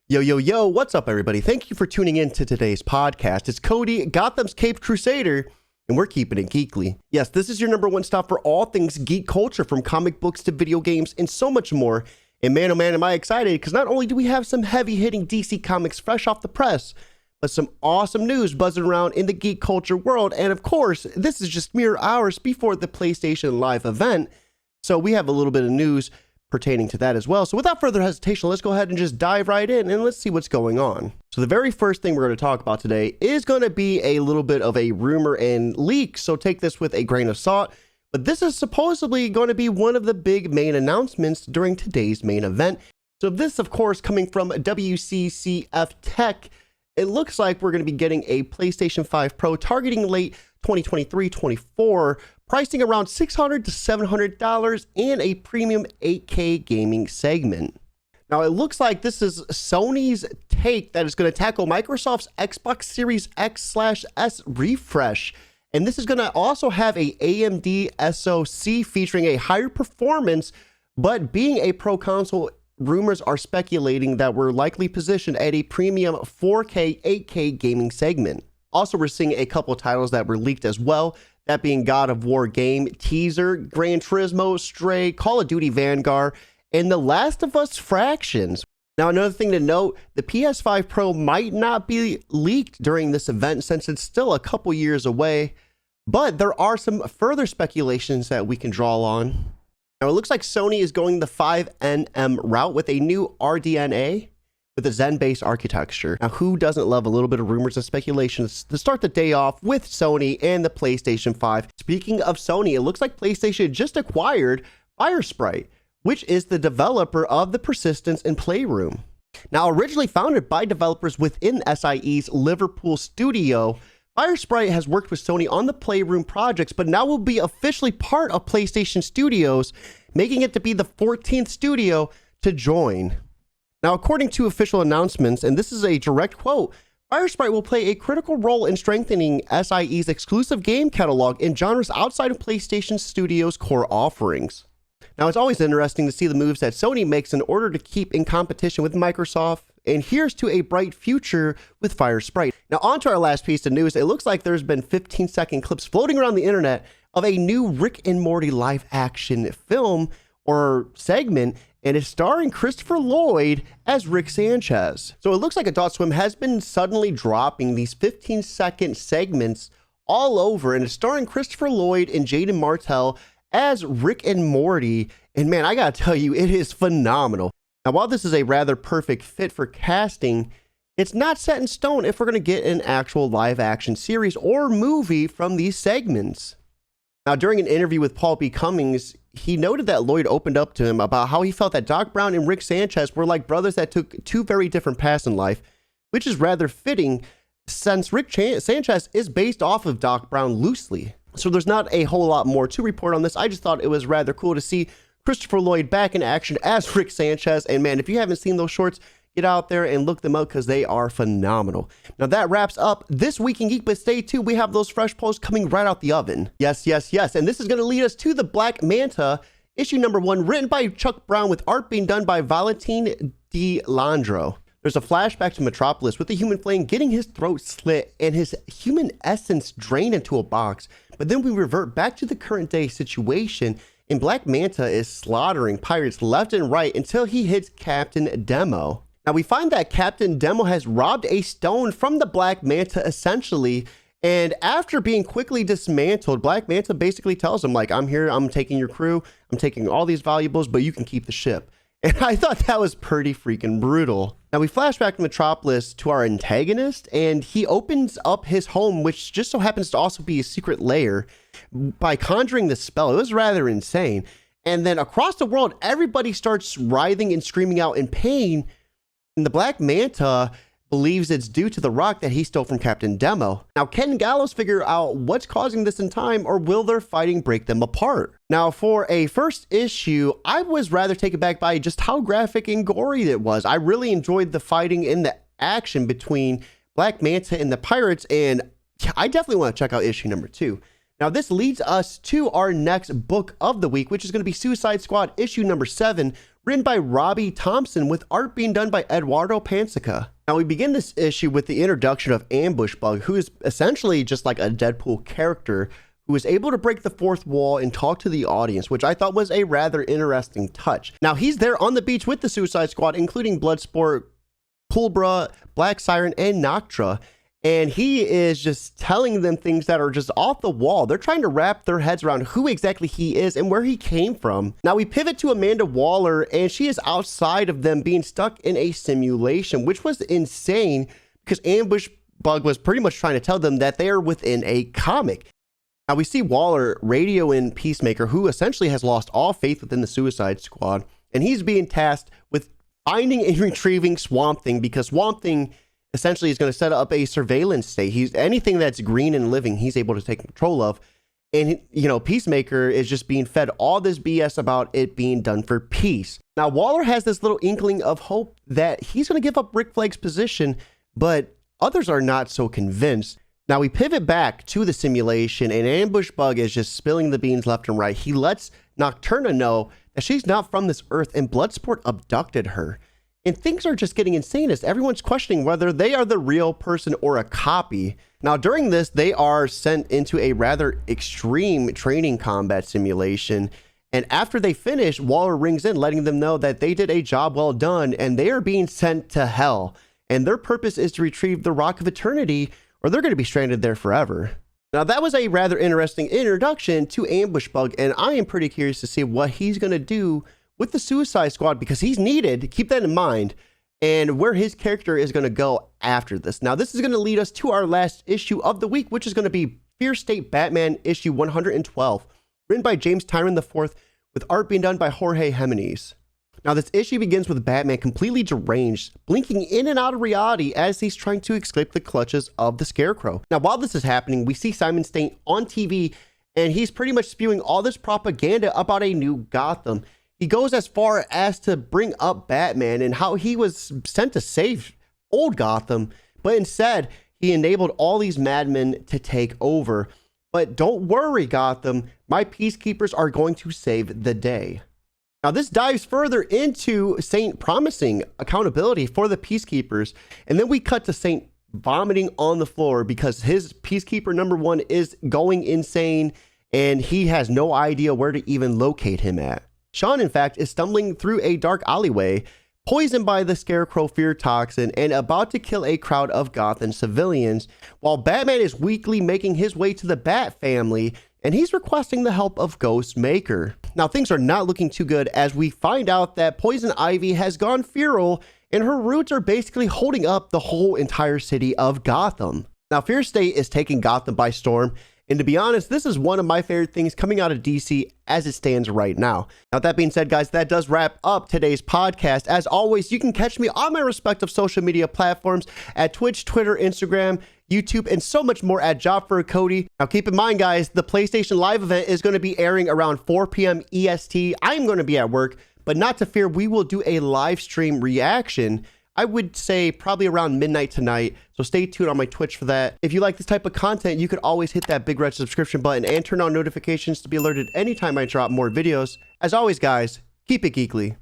Yo, yo, yo, what's up, everybody? Thank you for tuning in to today's podcast. It's Cody, Gotham's Caped Crusader, and we're keeping it geekly. Yes, this is your number one stop for all things geek culture, from comic books to video games and so much more. And man, oh man, am I excited, because not only do we have some heavy-hitting DC comics fresh off the press, but some awesome news buzzing around in the geek culture world. And of course, this is just mere hours before the PlayStation Live event, so we have a little bit of news pertaining to that as well. So without further hesitation, let's go ahead and just dive right in and let's see what's going on. So the very first thing we're going to talk about today is going to be a little bit of a rumor and leak, so take this with a grain of salt. But this is supposedly going to be one of the big main announcements during today's main event. So this, of course, coming from WCCF Tech, it looks like we're going to be getting a PlayStation 5 Pro targeting late 2023-24, pricing around $600 to $700, and a premium 8K gaming segment. Now, it looks like this is Sony's take that is going to tackle Microsoft's Xbox Series X/S refresh. And this is going to also have a AMD SoC featuring a higher performance, but being a pro console, rumors are speculating that we're likely positioned at a premium 4K, 8K gaming segment. Also, we're seeing a couple titles that were leaked as well, that being God of War game teaser, Gran Turismo, Stray, Call of Duty Vanguard, and The Last of Us Fractions. Now, another thing to note, the PS5 Pro might not be leaked during this event since it's still a couple years away, but there are some further speculations that we can draw on. Now, it looks like Sony is going the 5nm route with a new RDNA with a Zen-based architecture. Now, who doesn't love a little bit of rumors and speculations to start the day off with Sony and the PlayStation 5? Speaking of Sony, it looks like PlayStation just acquired Firesprite, which is the developer of the Persistence and Playroom. Now, originally founded by developers within SIE's Liverpool studio, Firesprite has worked with Sony on the Playroom projects, but now will be officially part of PlayStation Studios, making it to be the 14th studio to join. Now, according to official announcements, and this is a direct quote, Firesprite will play a critical role in strengthening SIE's exclusive game catalog in genres outside of PlayStation Studios' core offerings. Now, it's always interesting to see the moves that Sony makes in order to keep in competition with Microsoft, and here's to a bright future with Firesprite. Now, on to our last piece of news. It looks like there's been 15-second clips floating around the internet of a new Rick and Morty live-action film or segment, and it's starring Christopher Lloyd as Rick Sanchez. So it looks like Adult Swim has been suddenly dropping these 15-second segments all over, and it's starring Christopher Lloyd and Jaden Martell as Rick and Morty. And man, I gotta tell you, it is phenomenal. Now, while this is a rather perfect fit for casting, it's not set in stone if we're gonna get an actual live action series or movie from these segments. Now, during an interview with Paul B. Cummings, he noted that Lloyd opened up to him about how he felt that Doc Brown and Rick Sanchez were like brothers that took two very different paths in life, which is rather fitting since Rick Sanchez is based off of Doc Brown loosely. So there's not a whole lot more to report on this. I just thought it was rather cool to see Christopher Lloyd back in action as Rick Sanchez. And man, if you haven't seen those shorts, get out there and look them up because they are phenomenal. Now that wraps up this week in Geek, but stay tuned. We have those fresh posts coming right out the oven. Yes, yes, yes. And this is going to lead us to the Black Manta, issue number 1, written by Chuck Brown with art being done by Valentin De Landro. There's a flashback to Metropolis with the Human Flame getting his throat slit and his human essence drained into a box. But then we revert back to the current day situation, and Black Manta is slaughtering pirates left and right until he hits Captain Demo. Now, we find that Captain Demo has robbed a stone from the Black Manta, essentially, and after being quickly dismantled, Black Manta basically tells him, like, I'm here, I'm taking your crew, I'm taking all these valuables, but you can keep the ship. And I thought that was pretty freaking brutal. Now, we flash back to Metropolis to our antagonist, and he opens up his home, which just so happens to also be a secret lair, by conjuring this spell. It was rather insane. And then across the world, everybody starts writhing and screaming out in pain, and the Black Manta believes it's due to the rock that he stole from Captain Demo. Now, can Gallows figure out what's causing this in time, or will their fighting break them apart? Now, for a first issue, I was rather taken back by just how graphic and gory it was. I really enjoyed the fighting and the action between Black Manta and the pirates, and I definitely want to check out issue number 2. Now, this leads us to our next book of the week, which is going to be Suicide Squad issue number 7, written by Robbie Thompson, with art being done by Eduardo Pansica. Now, we begin this issue with the introduction of Ambush Bug, who is essentially just like a Deadpool character who is able to break the fourth wall and talk to the audience, which I thought was a rather interesting touch. Now, he's there on the beach with the Suicide Squad, including Bloodsport, Pulbra, Black Siren, and Noctra. And he is just telling them things that are just off the wall. They're trying to wrap their heads around who exactly he is and where he came from. Now we pivot to Amanda Waller, and she is outside of them being stuck in a simulation, which was insane because Ambush Bug was pretty much trying to tell them that they are within a comic. Now we see Waller radio in Peacemaker, who essentially has lost all faith within the Suicide Squad, and he's being tasked with finding and retrieving Swamp Thing, because Swamp Thing essentially is going to set up a surveillance state. Anything that's green and living, he's able to take control of. And, you know, Peacemaker is just being fed all this BS about it being done for peace. Now, Waller has this little inkling of hope that he's going to give up Rick Flagg's position, but others are not so convinced. Now, we pivot back to the simulation, and Ambush Bug is just spilling the beans left and right. He lets Nocturna know that she's not from this earth, and Bloodsport abducted her. And things are just getting insane as everyone's questioning whether they are the real person or a copy. Now, during this, they are sent into a rather extreme training combat simulation. And after they finish, Waller rings in, letting them know that they did a job well done and they are being sent to hell. And their purpose is to retrieve the Rock of Eternity, or they're going to be stranded there forever. Now, that was a rather interesting introduction to Ambush Bug, and I am pretty curious to see what he's going to do with the Suicide Squad, because he's needed, keep that in mind, and where his character is going to go after this. Now, this is going to lead us to our last issue of the week, which is going to be Fear State Batman issue 112, written by James Tyron IV, with art being done by Jorge Jimenez. Now, this issue begins with Batman completely deranged, blinking in and out of reality as he's trying to escape the clutches of the Scarecrow. Now, while this is happening, we see Simon Stain on TV, and he's pretty much spewing all this propaganda about a new Gotham. He goes as far as to bring up Batman and how he was sent to save old Gotham, but instead he enabled all these madmen to take over. But don't worry, Gotham, my peacekeepers are going to save the day. Now, this dives further into Saint promising accountability for the peacekeepers, and then we cut to Saint vomiting on the floor because his peacekeeper number 1 is going insane and he has no idea where to even locate him at. Sean, in fact, is stumbling through a dark alleyway, poisoned by the Scarecrow fear toxin and about to kill a crowd of Gotham civilians, while Batman is weakly making his way to the Bat family, and he's requesting the help of Ghostmaker. Now, things are not looking too good as we find out that Poison Ivy has gone feral, and her roots are basically holding up the whole entire city of Gotham. Now, Fear State is taking Gotham by storm, and to be honest, this is one of my favorite things coming out of DC as it stands right now. Now, that being said, guys, that does wrap up today's podcast. As always, you can catch me on my respective social media platforms at Twitch, Twitter, Instagram, YouTube, and so much more at Job for Cody. Now, keep in mind, guys, the PlayStation Live event is going to be airing around 4 p.m. EST. I'm going to be at work, but not to fear, we will do a live stream reaction. I would say probably around midnight tonight, so stay tuned on my Twitch for that. If you like this type of content, you could always hit that big red subscription button and turn on notifications to be alerted anytime I drop more videos. As always, guys, keep it geekly.